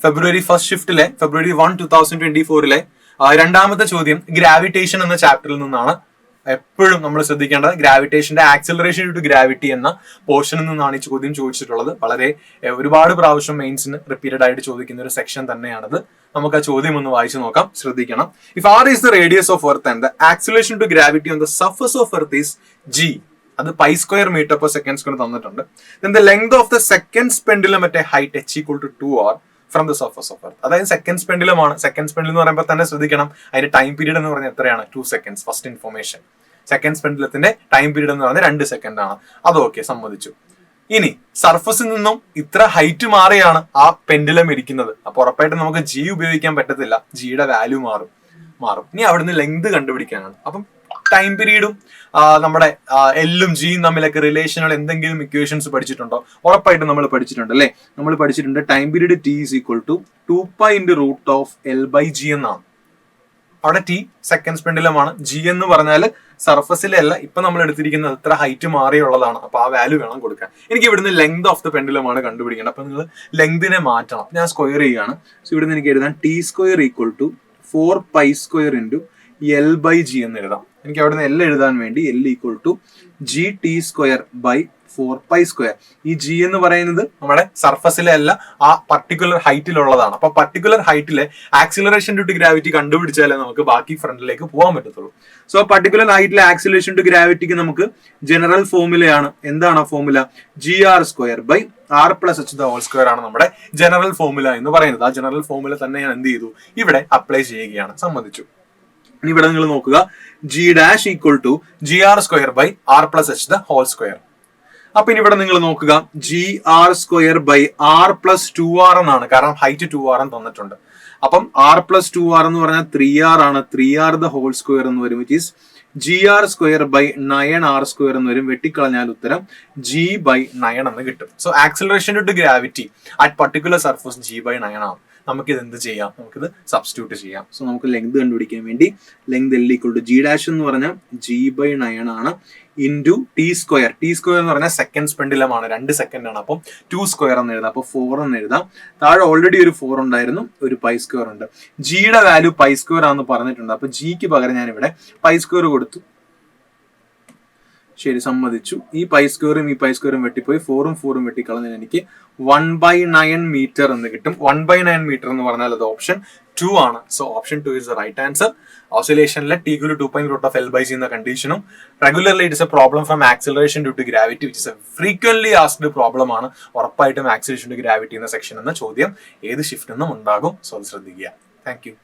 ഫെബ്രുവരി 1 ഷിഫ്റ്റിലെ February 1, 2024 രണ്ടാമത്തെ ചോദ്യം gravitation എന്ന ചാപ്റ്ററിൽ നിന്നാണ്. എപ്പോഴും നമ്മൾ ശ്രദ്ധിക്കേണ്ടത് ഗ്രാവിറ്റേഷന്റെ ആക്സിലറേഷൻ ഡ്യൂ ടു ഗ്രാവിറ്റി എന്ന പോർഷനിൽ നിന്നാണ് ഈ ചോദ്യം ചോദിച്ചിട്ടുള്ളത്. വളരെ ഒരുപാട് പ്രാവശ്യം മെയിൻസിന് റിപ്പീറ്റഡ് ആയിട്ട് ചോദിക്കുന്ന ഒരു സെക്ഷൻ തന്നെയാണത്. നമുക്ക് ആ ചോദ്യം ഒന്ന് വായിച്ചു നോക്കാം, ശ്രദ്ധിക്കണം. If r is the radius of earth and the acceleration to gravity on the surface of earth is g, അത് π² m/s തന്നിട്ടുണ്ട്. Then the length of the seconds pendulum at a height h equal to 2r from the surface of earth. അതായത് seconds pendulum ആണ്. Seconds pendulum എന്ന് പറയുമ്പോൾ തന്നെ ശ്രദ്ധിക്കണം, അതിന്റെ time period എന്ന് പറഞ്ഞാൽ എത്രയാണ്? 2 seconds. ഫസ്റ്റ് ഇൻഫോർമേഷൻ, സെക്കൻഡ്സ് പെൻഡുലത്തിന്റെ ടൈം പീരീഡ് എന്ന് പറഞ്ഞാൽ 2 സെക്കൻഡ് ആണ്. അത് ഓക്കെ, സമ്മതിച്ചു. ഇനി സർഫസിൽ നിന്നും ഇത്ര ഹൈറ്റ് മാറിയാണ് ആ പെൻഡുലം ഇരിക്കുന്നത്. അപ്പൊ ഉറപ്പായിട്ടും നമുക്ക് ജി ഉപയോഗിക്കാൻ പറ്റത്തില്ല, ജിയുടെ വാല്യൂ മാറും. ഇനി അവിടുന്ന് ലെങ്ത് കണ്ടുപിടിക്കാനാണ്. അപ്പം ടൈം പീരീഡും നമ്മുടെ എല്ലും ജിയും തമ്മിലൊക്കെ റിലേഷനുകൾ എന്തെങ്കിലും ഇക്വേഷൻസ് പഠിച്ചിട്ടുണ്ടോ? ഉറപ്പായിട്ടും നമ്മൾ പഠിച്ചിട്ടുണ്ട് അല്ലെ. നമ്മൾ പഠിച്ചിട്ടുണ്ട് time period T is equal to 2π × L/g എന്നാണ്. അവിടെ ടി സെക്കൻഡ്സ് പെൻഡുലമാണ്, ജി എന്ന് പറഞ്ഞാൽ സർഫസിലെ അല്ല, ഇപ്പൊ നമ്മൾ എടുത്തിരിക്കുന്നത് എത്ര ഹൈറ്റ് മാറിയുള്ളതാണ്. അപ്പൊ ആ വാല്യൂ വേണം കൊടുക്കാൻ. എനിക്ക് ഇവിടുന്ന് ലെങ്ത് ഓഫ് ദ പെൻഡുലമാണ് കണ്ടുപിടിക്കേണ്ടത്. അപ്പൊ നിങ്ങൾ ലെങ്തിനെ മാറ്റണം. ഞാൻ സ്ക്വയർ ചെയ്യുകയാണ്. സോ ഇവിടുന്ന് എനിക്ക് എഴുതാൻ T² = 4π² × L/g എന്ന് എഴുതാം. എനിക്ക് അവിടെ നിന്ന് L എഴുതാൻ വേണ്ടി L = GT² / 4π². ഈ ജി എന്ന് പറയുന്നത് നമ്മുടെ സർഫസിലെ അല്ല, ആ പർട്ടിക്കുലർ ഹൈറ്റിലുള്ളതാണ്. അപ്പൊ പർട്ടിക്കുലർ ഹൈറ്റിലെ ആക്സിലറേഷൻ ഡ്യൂ ടു ഗ്രാവിറ്റി കണ്ടുപിടിച്ചാലേ നമുക്ക് ബാക്കി ഫ്രണ്ടിലേക്ക് പോകാൻ പറ്റത്തുള്ളൂ. സോ പർട്ടിക്കുലർ ഹൈറ്റിലെ ആക്സിലറേഷൻ ടു ഗ്രാവിറ്റിക്ക് നമുക്ക് ജനറൽ ഫോർമുലയാണ്. എന്താണ് ആ ഫോർമുല? GR² / r+h² ആണ് നമ്മുടെ ജനറൽ ഫോർമുല എന്ന് പറയുന്നത്. ആ ജനറൽ ഫോർമുല തന്നെ ഞാൻ എന്ത് ചെയ്തു? ഇവിടെ അപ്ലൈ ചെയ്യുകയാണ്. സമ്മതിച്ചു. ഇനി ഇവിടെ നിങ്ങൾ നോക്കുക, G' = GR² / r+h². അപ്പൊ ഇനി ഇവിടെ നിങ്ങൾ നോക്കുക, GR² / r+2r എന്നാണ്. കാരണം ഹൈറ്റ് 2r തന്നിട്ടുണ്ട്. അപ്പം r+2r എന്ന് പറഞ്ഞാൽ 3r ആണ്. 3r² എന്ന് വരും, which is GR² / 9r² എന്ന് വരും. വെട്ടിക്കളഞ്ഞാൽ ഉത്തരം G/9 എന്ന് കിട്ടും. So acceleration due to gravity at particular surface G/9 ആണ്. നമുക്കിത് എന്ത് ചെയ്യാം? നമുക്കിത് സബ്സ്റ്റിറ്റ്യൂട്ട് ചെയ്യാം. സോ നമുക്ക് ലെങ്ത് കണ്ടുപിടിക്കാൻ വേണ്ടി ലെങ്ത് L = G' എന്ന് പറഞ്ഞാൽ G/9 ആണ് ഇൻറ്റു T². T² എന്ന് പറഞ്ഞാൽ സെക്കൻഡ്സ് പെൻഡുലമാണ്, 2 സെക്കൻഡ് ആണ്. അപ്പം 2² എന്ന് എഴുതാം. അപ്പൊ 4 എന്ന് എഴുതാം. താഴെ ഓൾറെഡി ഒരു 4 ഉണ്ടായിരുന്നു, ഒരു π² ഉണ്ട്. ജിയുടെ വാല്യൂ π² ആണെന്ന് പറഞ്ഞിട്ടുണ്ട്. അപ്പൊ ജിക്ക് പകരം ഞാൻ ഇവിടെ π² കൊടുത്തു. ശരി, സമ്മതിച്ചു. ഈ π² ഈ π² വെട്ടിപ്പോയി, 4ഉം 4ഉം വെട്ടിക്കളഞ്ഞാൽ എനിക്ക് 1/9 മീറ്റർ എന്ന് കിട്ടും. 1/9 മീറ്റർ എന്ന് പറഞ്ഞാൽ അത് ഓപ്ഷൻ 2 ആണ്. So option 2 is the right answer. ഓസിലേഷനിലെ T = 2π √L/g എന്ന കണ്ടീഷനും regularly it is a problem from acceleration due to gravity, which is a frequently asked problem ആണ്. ഉറപ്പായിട്ടും ആക്സിലറേഷൻ ഡ്യൂ ടു ഗ്രാവിറ്റി എന്ന സെക്ഷൻ എന്ന ചോദ്യം ഏത് ഷിഫ്റ്റ് നിന്നും ഉണ്ടാകും. സോ അത് ശ്രദ്ധിക്കുക. Thank U.